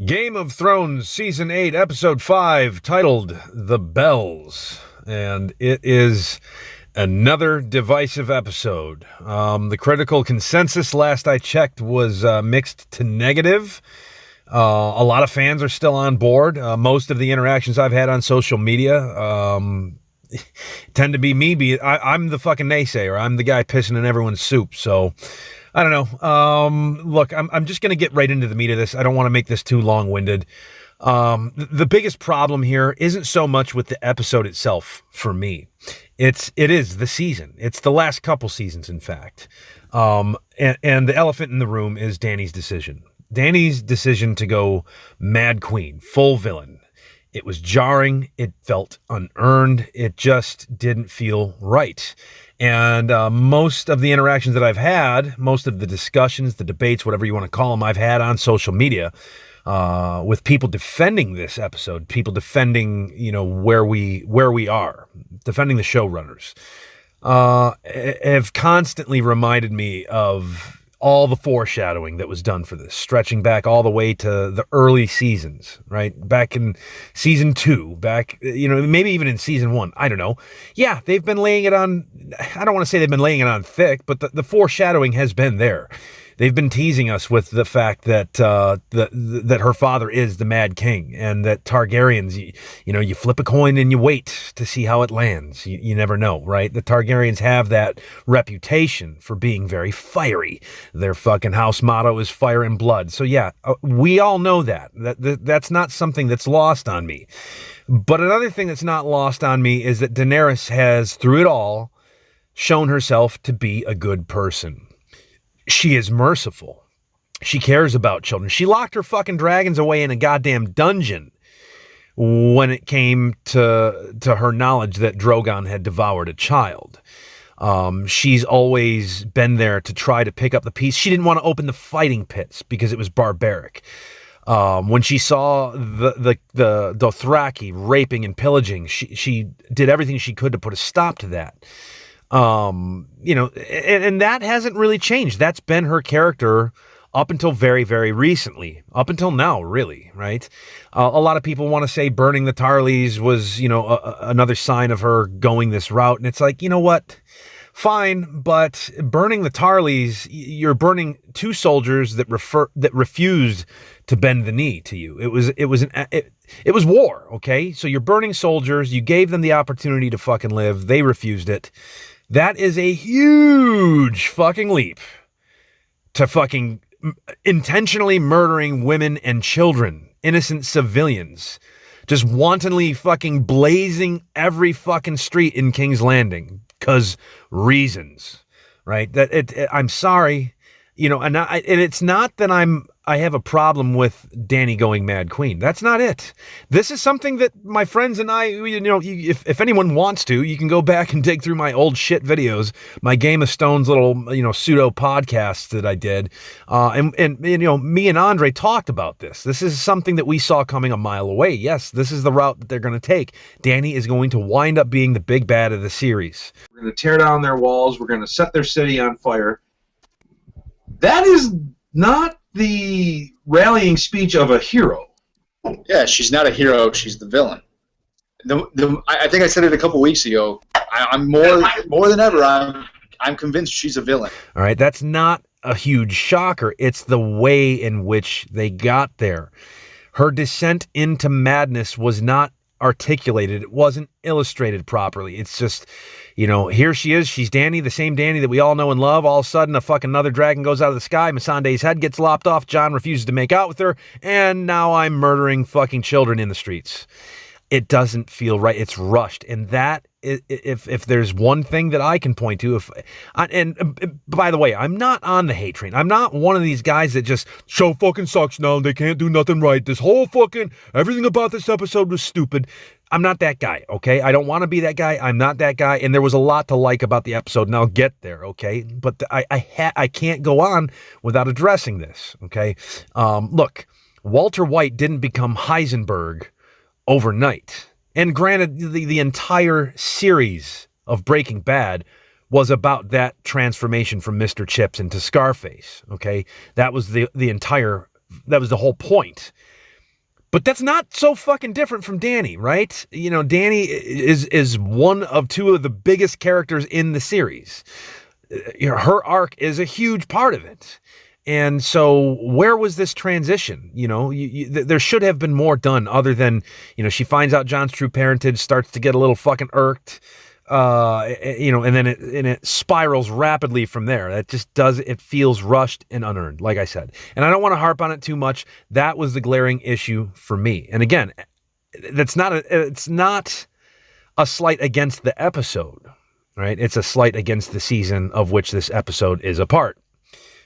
Game of Thrones Season 8, Episode 5, titled The Bells. And it is another divisive episode. The critical consensus, last I checked, was mixed to negative. A lot of fans are still on board. Most of the interactions I've had on social media tend to be me. I'm the fucking naysayer. I'm the guy pissing in everyone's soup. So I don't know. Look, I'm just going to get right into the meat of this. I don't want to make this too long-winded. The biggest problem here isn't so much with the episode itself for me. It is the season. It's the last couple seasons, in fact. And the elephant in the room is Dany's decision. Dany's decision to go Mad Queen, full villain. It was jarring. It felt unearned. It just didn't feel right. And most of the interactions that I've had, most of the discussions, the debates, whatever you want to call them, I've had on social media with people defending this episode, people defending, where we are, defending the showrunners, have constantly reminded me of all the foreshadowing that was done for this, stretching back all the way to the early seasons, right? Back in season 2, maybe even in season 1, I don't know. Yeah, they've been laying it on, I don't want to say they've been laying it on thick, but the foreshadowing has been there. They've been teasing us with the fact that that her father is the Mad King, and that Targaryens, you flip a coin and you wait to see how it lands. You never know, right? The Targaryens have that reputation for being very fiery. Their fucking house motto is fire and blood. So yeah, we all know that. That's not something that's lost on me. But another thing that's not lost on me is that Daenerys has, through it all, shown herself to be a good person. She is merciful. She cares about children. She locked her fucking dragons away in a goddamn dungeon when it came to her knowledge that Drogon had devoured a child. She's always been there to try to pick up the peace. She didn't want to open the fighting pits because it was barbaric. When she saw the Dothraki raping and pillaging, she did everything she could to put a stop to that. And that hasn't really changed. That's been her character up until very, very recently, up until now, really, right? A lot of people want to say burning the Tarleys was, another sign of her going this route. And it's like, you know what? Fine, but burning the Tarleys, you're burning two soldiers that refused to bend the knee to you. It was war, okay? So you're burning soldiers. You gave them the opportunity to fucking live. They refused it. That is a huge fucking leap to fucking intentionally murdering women and children, innocent civilians, just wantonly fucking blazing every fucking street in King's Landing because reasons, right? I'm sorry, and it's not that I have a problem with Dany going Mad Queen. That's not it. This is something that my friends and I, if anyone wants to, you can go back and dig through my old shit videos, my Game of Stones little, pseudo podcasts that I did. And me and Andre talked about this. This is something that we saw coming a mile away. Yes, this is the route that they're going to take. Dany is going to wind up being the big bad of the series. We're going to tear down their walls. We're going to set their city on fire. That is not the rallying speech of a hero. Yeah, she's not a hero. She's the villain. I think I said it a couple weeks ago. I'm more than ever. I'm convinced she's a villain. All right, that's not a huge shocker. It's the way in which they got there. Her descent into madness was not articulated. It wasn't illustrated properly. It's just, here she is. She's Dany, the same Dany that we all know and love. All of a sudden, a fucking another dragon goes out of the sky. Missandei's head gets lopped off. Jon refuses to make out with her. And now I'm murdering fucking children in the streets. It doesn't feel right. It's rushed. And that, if there's one thing that I can point to, and by the way, I'm not on the hate train. I'm not one of these guys that just, show fucking sucks now, they can't do nothing right. This whole fucking, everything about this episode was stupid. I'm not that guy, okay? I don't want to be that guy. I'm not that guy. And there was a lot to like about the episode, and I'll get there, okay? But I can't go on without addressing this, okay? Look, Walter White didn't become Heisenberg overnight. And granted, the entire series of Breaking Bad was about that transformation from Mr. Chips into Scarface, okay? That was the whole point. But that's not so fucking different from Dany, right? You know, Dany is one of two of the biggest characters in the series. You know, her arc is a huge part of it. And so where was this transition? You know, there should have been more done other than, you know, she finds out Jon's true parentage, starts to get a little fucking irked, you know, and then it spirals rapidly from there. That just it feels rushed and unearned, like I said. And I don't want to harp on it too much. That was the glaring issue for me. And again, it's not a slight against the episode, right? It's a slight against the season of which this episode is a part.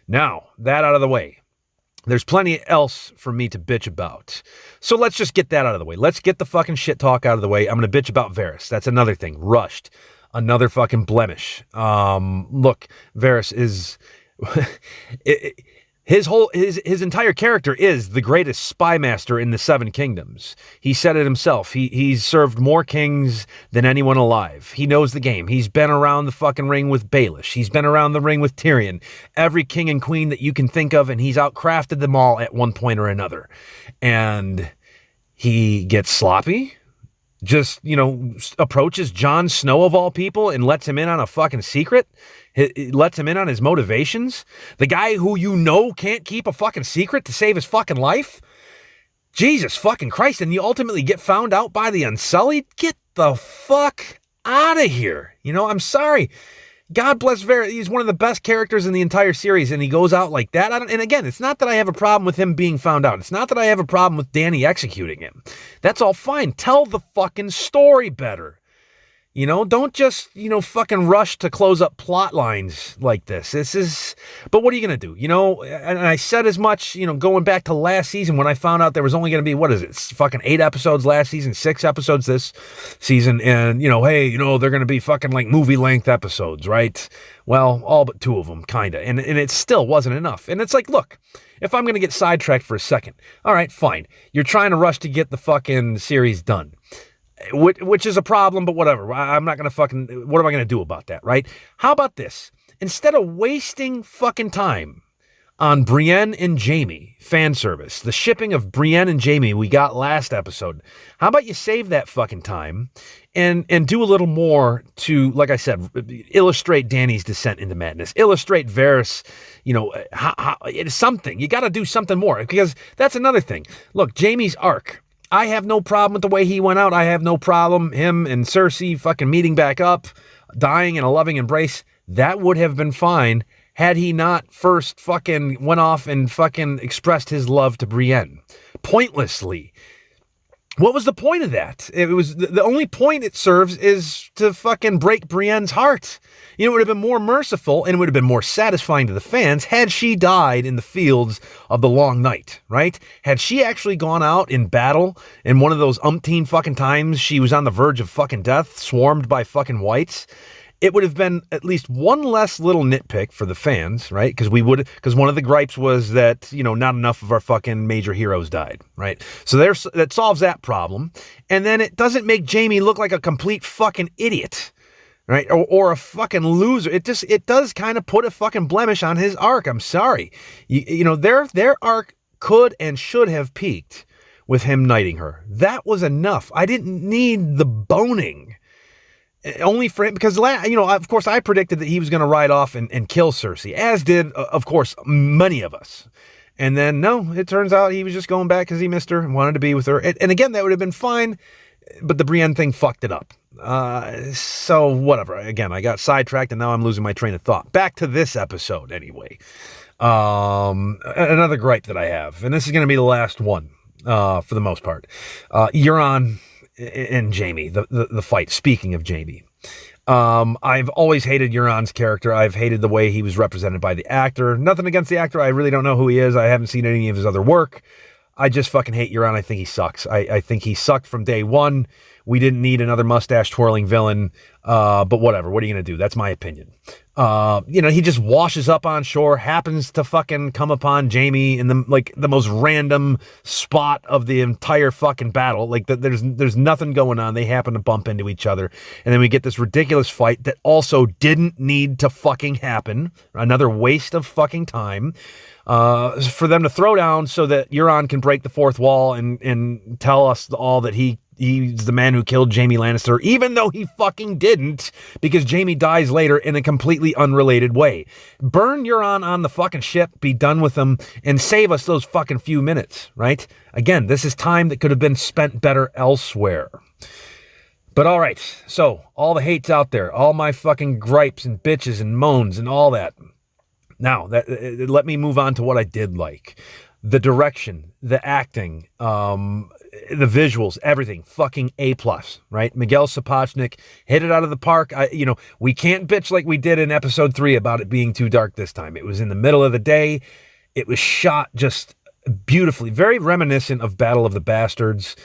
Now, that out of the way, there's plenty else for me to bitch about. So let's just get that out of the way. Let's get the fucking shit talk out of the way. I'm going to bitch about Varys. That's another thing. Rushed. Another fucking blemish. Look, Varys is... His entire character is the greatest spy master in the Seven Kingdoms. He said it himself. He's served more kings than anyone alive. He knows the game. He's been around the fucking ring with Baelish. He's been around the ring with Tyrion. Every king and queen that you can think of, and he's outcrafted them all at one point or another. And he gets sloppy. Just, you know, approaches Jon Snow of all people and lets him in on a fucking secret. It lets him in on his motivations. The guy who you know can't keep a fucking secret to save his fucking life. Jesus fucking Christ. And you ultimately get found out by the Unsullied. Get the fuck out of here. You know, I'm sorry. God bless Varys. He's one of the best characters in the entire series, and he goes out like that. And again, it's not that I have a problem with him being found out. It's not that I have a problem with Dany executing him. That's all fine. Tell the fucking story better. You know, don't just, you know, fucking rush to close up plot lines like this. But what are you going to do? You know, and I said as much, you know, going back to last season when I found out there was only going to be, what is it, fucking 8 episodes last season, 6 episodes this season. And, you know, hey, you know, they're going to be fucking like movie length episodes, right? Well, all but 2 of them, kind of. And it still wasn't enough. And it's like, look, if I'm going to get sidetracked for a second, all right, fine. You're trying to rush to get the fucking series done. Which is a problem, but whatever. I'm not going to fucking... What am I going to do about that, right? How about this? Instead of wasting fucking time on Brienne and Jaime fan service, the shipping of Brienne and Jaime we got last episode, how about you save that fucking time and do a little more to, like I said, illustrate Dany's descent into madness, illustrate Varys, you know, it's something. You got to do something more, because that's another thing. Look, Jaime's arc... I have no problem with the way he went out. I have no problem him and Cersei fucking meeting back up, dying in a loving embrace. That would have been fine had he not first fucking went off and fucking expressed his love to Brienne. Pointlessly. What was the point of that? It was the only point it serves is to fucking break Brienne's heart. You know, it would have been more merciful and it would have been more satisfying to the fans had she died in the fields of the Long Night, right? Had she actually gone out in battle in one of those umpteen fucking times she was on the verge of fucking death, swarmed by fucking whites, it would have been at least one less little nitpick for the fans, right? Because one of the gripes was that, you know, not enough of our fucking major heroes died, right? So that solves that problem. And then it doesn't make Jaime look like a complete fucking idiot, right? Or a fucking loser. It does kind of put a fucking blemish on his arc. I'm sorry. You know, their arc could and should have peaked with him knighting her. That was enough. I didn't need the boning. Only for him, because, you know, of course, I predicted that he was going to ride off and kill Cersei, as did, of course, many of us. And then, no, it turns out he was just going back because he missed her and wanted to be with her. And again, that would have been fine, but the Brienne thing fucked it up. So, whatever. Again, I got sidetracked, and now I'm losing my train of thought. Back to this episode, anyway. Another gripe that I have, and this is going to be the last one, for the most part. Euron and Jaime, the fight. Speaking of Jaime, I've always hated Euron's character. I've hated the way he was represented by the actor. Nothing against the actor. I really don't know who he is. I haven't seen any of his other work. I just fucking hate Euron. I think he sucks. I think he sucked from day one We didn't need another mustache twirling villain, but whatever. What are you going to do? That's my opinion. He just washes up on shore, happens to fucking come upon Jaime in the most random spot of the entire fucking battle. Like there's nothing going on. They happen to bump into each other. And then we get this ridiculous fight that also didn't need to fucking happen. Another waste of fucking time. For them to throw down so that Euron can break the fourth wall and tell us all that he's the man who killed Jaime Lannister, even though he fucking didn't, because Jaime dies later in a completely unrelated way. Burn Euron on the fucking ship, be done with him, and save us those fucking few minutes, right? Again, this is time that could have been spent better elsewhere. But all right, so all the hate's out there, all my fucking gripes and bitches and moans and all that. Now, let me move on to what I did like. The direction, the acting, the visuals, everything, fucking A+, right? Miguel Sapochnik hit it out of the park. We can't bitch like we did in episode 3 about it being too dark this time. It was in the middle of the day. It was shot just beautifully, very reminiscent of Battle of the Bastards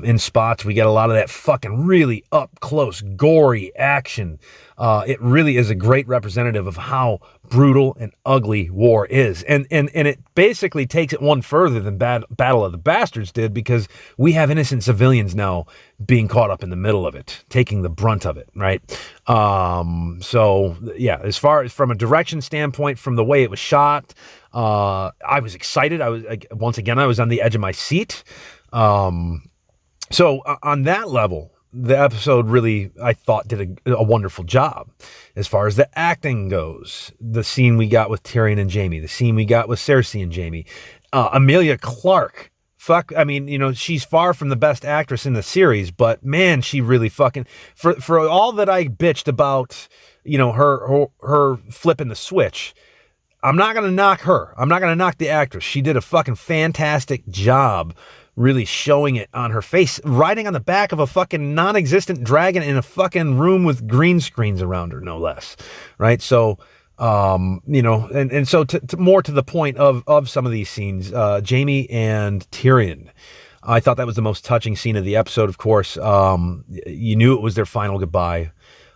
in spots. We get a lot of that fucking really up close, gory action. It really is a great representative of how brutal and ugly war is. And it basically takes it one further than Battle of the Bastards did, because we have innocent civilians now being caught up in the middle of it, taking the brunt of it, right? So, yeah, as far as from a direction standpoint, from the way it was shot, I was excited. I was on the edge of my seat. So on that level, the episode really, I thought, did a wonderful job. As far as the acting goes, the scene we got with Tyrion and Jaime, the scene we got with Cersei and Jaime, Emilia Clarke, she's far from the best actress in the series, but man, she really fucking, for all that I bitched about, her flipping the switch, I'm not going to knock her. I'm not going to knock the actress. She did a fucking fantastic job really showing it on her face, riding on the back of a fucking non-existent dragon in a fucking room with green screens around her, no less. Right? So, and so more to the point of some of these scenes, Jaime and Tyrion, I thought that was the most touching scene of the episode, of course. You knew it was their final goodbye.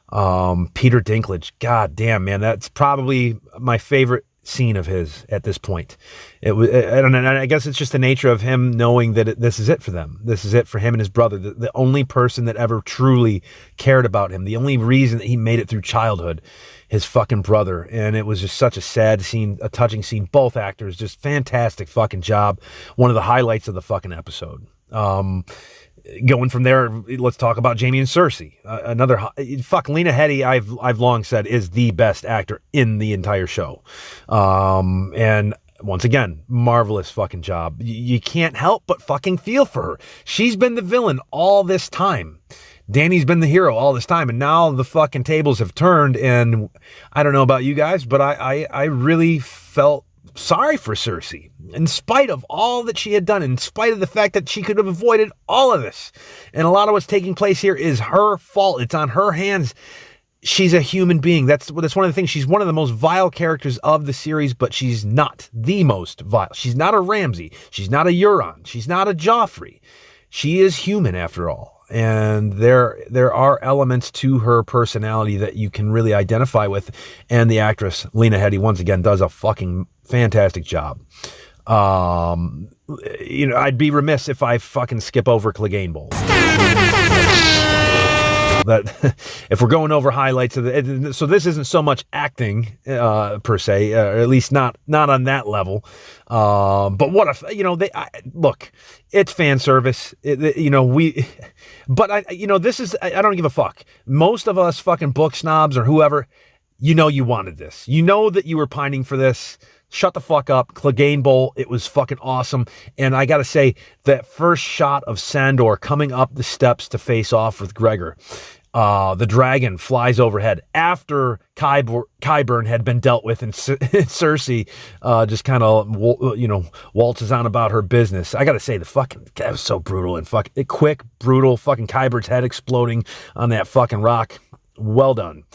Peter Dinklage, god damn, man, that's probably my favorite scene of his at this point. It was, and I guess it's just the nature of him knowing that this is it for them. This is it for him and his brother. The only person that ever truly cared about him, the only reason that he made it through childhood, his fucking brother. And it was just such a sad scene, a touching scene. Both actors, just fantastic fucking job. One of the highlights of the fucking episode. Going from there, let's talk about Jaime and Cersei. Lena Headey, I've long said, is the best actor in the entire show. And once again, marvelous fucking job. You can't help but fucking feel for her. She's been the villain all this time. Dany's been the hero all this time, and now the fucking tables have turned, and I don't know about you guys, but I really felt sorry for Cersei, in spite of all that she had done, in spite of the fact that she could have avoided all of this. And a lot of what's taking place here is her fault. It's on her hands. She's a human being. That's one of the things. She's one of the most vile characters of the series, but she's not the most vile. She's not a Ramsay. She's not a Euron. She's not a Joffrey. She is human after all. And there are elements to her personality that you can really identify with. And the actress, Lena Headey, once again, does a fucking fantastic job. I'd be remiss if I fucking skip over Clegane Bowl. That if we're going over highlights of so this isn't so much acting per se, or at least not on that level. But what if look, it's fan service. This is, I don't give a fuck. Most of us fucking book snobs or whoever, you wanted this. You know that you were pining for this. Shut the fuck up. Clegane Bowl, it was fucking awesome. And I gotta say, that first shot of Sandor coming up the steps to face off with Gregor, the dragon flies overhead after Qyburn had been dealt with, and Cersei just kind of waltzes on about her business. I gotta say, that was so brutal and quick, brutal. Fucking Qyburn's head exploding on that fucking rock. Well done.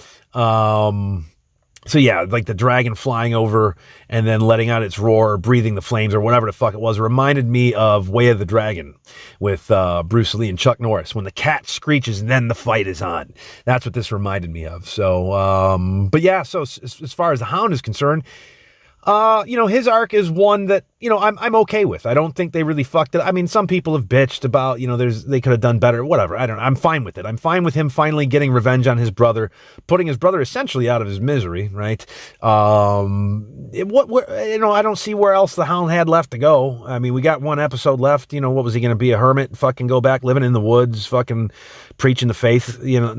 So yeah, like the dragon flying over and then letting out its roar, breathing the flames or whatever the fuck it was, reminded me of Way of the Dragon with Bruce Lee and Chuck Norris. When the cat screeches and then the fight is on. That's what this reminded me of. So, but yeah, so as far as the Hound is concerned, his arc is one that, I'm okay with. I don't think they really fucked it. I mean, some people have bitched about, they could have done better, whatever. I'm fine with it. I'm fine with him finally getting revenge on his brother, putting his brother essentially out of his misery, right? I don't see where else the Hound had left to go. I mean, we got one episode left. What was he going to be, a hermit, fucking go back living in the woods, fucking preaching the faith? That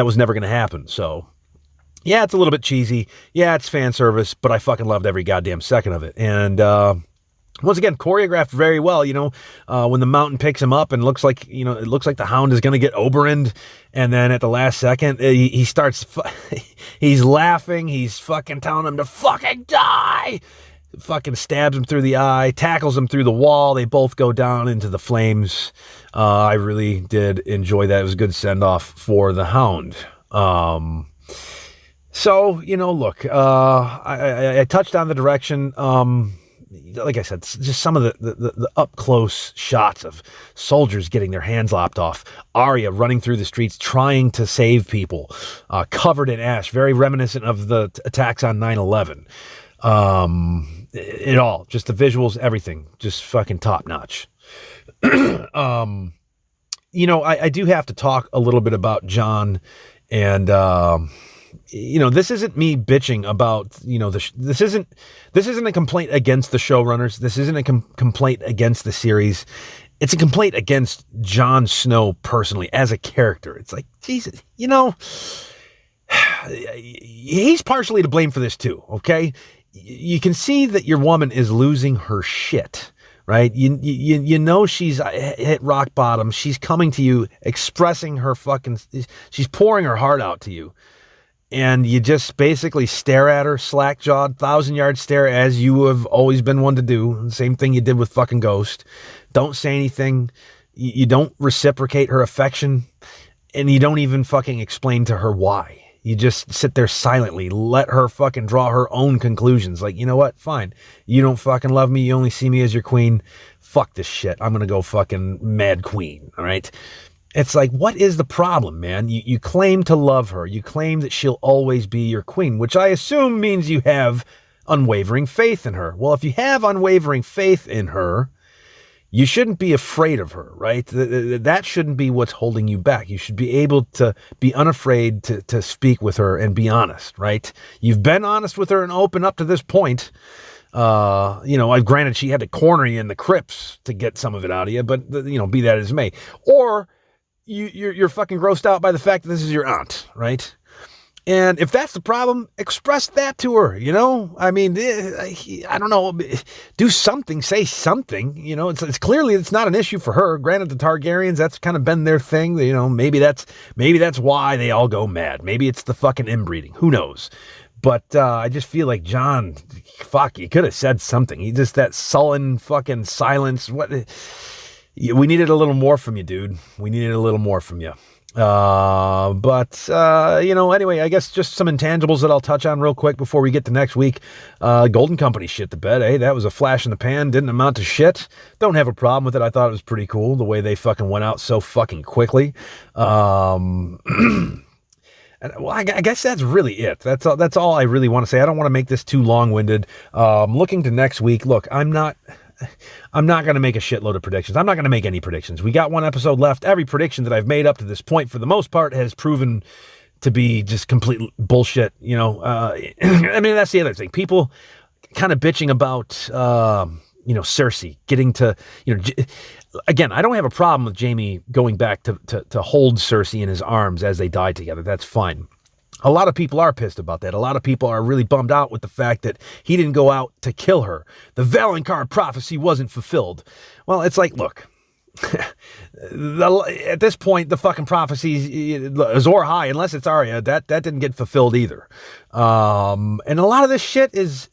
was never going to happen. So, yeah, it's a little bit cheesy. Yeah, it's fan service, but I fucking loved every goddamn second of it. And once again, choreographed very well. When the mountain picks him up and looks like the Hound is going to get Oberyn'd, and then at the last second he starts, he's laughing. He's fucking telling him to fucking die. Fucking stabs him through the eye, tackles him through the wall. They both go down into the flames. I really did enjoy that. It was a good send off for the Hound. So, look, I touched on the direction. Like I said, just some of the up-close shots of soldiers getting their hands lopped off. Arya running through the streets trying to save people, covered in ash, very reminiscent of the attacks on 9/11. It all, just the visuals, everything, just fucking top-notch. I do have to talk a little bit about Jon and... this isn't me bitching about, this isn't a complaint against the showrunners. This isn't a complaint against the series. It's a complaint against Jon Snow personally as a character. It's like, Jesus, he's partially to blame for this too. Okay. You can see that your woman is losing her shit, right? She's hit rock bottom. She's coming to you, expressing her she's pouring her heart out to you. And you just basically stare at her, slack-jawed, 1,000-yard stare, as you have always been one to do. Same thing you did with fucking Ghost. Don't say anything. You don't reciprocate her affection. And you don't even fucking explain to her why. You just sit there silently. Let her fucking draw her own conclusions. Like, you know what? Fine. You don't fucking love me. You only see me as your queen. Fuck this shit. I'm going to go fucking mad queen. All right? It's like, what is the problem, man? You claim to love her. You claim that she'll always be your queen, which I assume means you have unwavering faith in her. Well, if you have unwavering faith in her, you shouldn't be afraid of her, right? That shouldn't be what's holding you back. You should be able to be unafraid to speak with her and be honest, right? You've been honest with her and open up to this point. Granted, she had to corner you in the crypts to get some of it out of you, but, be that as may. Or... You're fucking grossed out by the fact that this is your aunt, right? And if that's the problem, express that to her, I mean, I don't know, do something, say something, it's clearly it's not an issue for her. Granted, the Targaryens, that's kind of been their thing, maybe that's why they all go mad. Maybe it's the fucking inbreeding, who knows? But I just feel like Jon, he could have said something. He just, that sullen fucking silence, what... We needed a little more from you, dude. We needed a little more from you. Anyway, I guess just some intangibles that I'll touch on real quick before we get to next week. Golden Company shit the bed, eh? That was a flash in the pan. Didn't amount to shit. Don't have a problem with it. I thought it was pretty cool the way they fucking went out so fucking quickly. And, well, I guess that's really it. That's all I really want to say. I don't want to make this too long-winded. Looking to next week, look, I'm not going to make a shitload of predictions. I'm not going to make any predictions. We got one episode left. Every prediction that I've made up to this point, for the most part, has proven to be just complete bullshit. I mean, that's the other thing. People kind of bitching about, Cersei getting to, again, I don't have a problem with Jaime going back to hold Cersei in his arms as they die together. That's fine. A lot of people are pissed about that. A lot of people are really bummed out with the fact that he didn't go out to kill her. The Valonqar prophecy wasn't fulfilled. Well, it's like, look, at this point, the fucking prophecies, Azor High, unless it's Arya, that didn't get fulfilled either. And a lot of this shit is,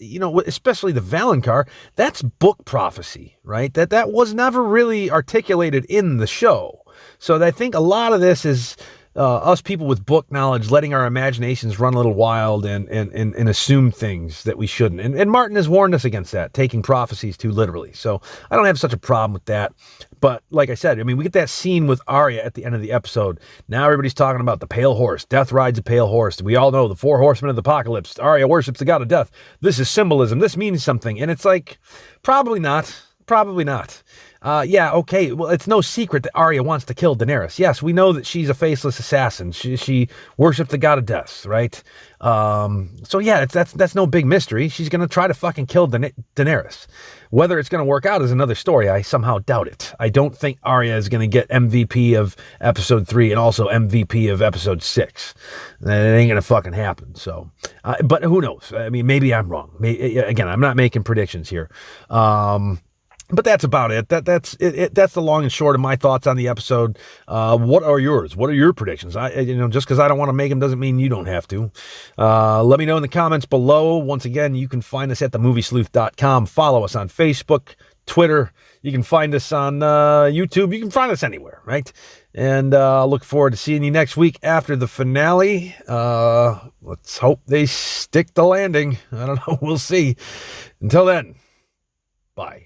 especially the Valonqar, that's book prophecy, right? That was never really articulated in the show. So I think a lot of this is us people with book knowledge letting our imaginations run a little wild and assume things that we shouldn't. And Martin has warned us against that, taking prophecies too literally. So I don't have such a problem with that. But like I said, I mean, we get that scene with Arya at the end of the episode. Now everybody's talking about the pale horse. Death rides a pale horse. We all know the 4 horsemen of the apocalypse. Arya worships the god of death. This is symbolism. This means something. And it's like, probably not. Probably not. Yeah, okay. Well, it's no secret that Arya wants to kill Daenerys. Yes, we know that she's a faceless assassin. She worships the god of death, right? So yeah, that's no big mystery. She's gonna try to fucking kill Daenerys. Whether it's gonna work out is another story. I somehow doubt it. I don't think Arya is gonna get MVP of episode 3 and also MVP of episode 6. It ain't gonna fucking happen. So, but who knows? I mean, maybe I'm wrong. Again, I'm not making predictions here. But that's about it. That's the long and short of my thoughts on the episode. What are yours? What are your predictions? Just because I don't want to make them doesn't mean you don't have to. Let me know in the comments below. Once again, you can find us at themoviesleuth.com. Follow us on Facebook, Twitter. You can find us on YouTube. You can find us anywhere, right? And look forward to seeing you next week after the finale. Let's hope they stick the landing. I don't know. We'll see. Until then, bye.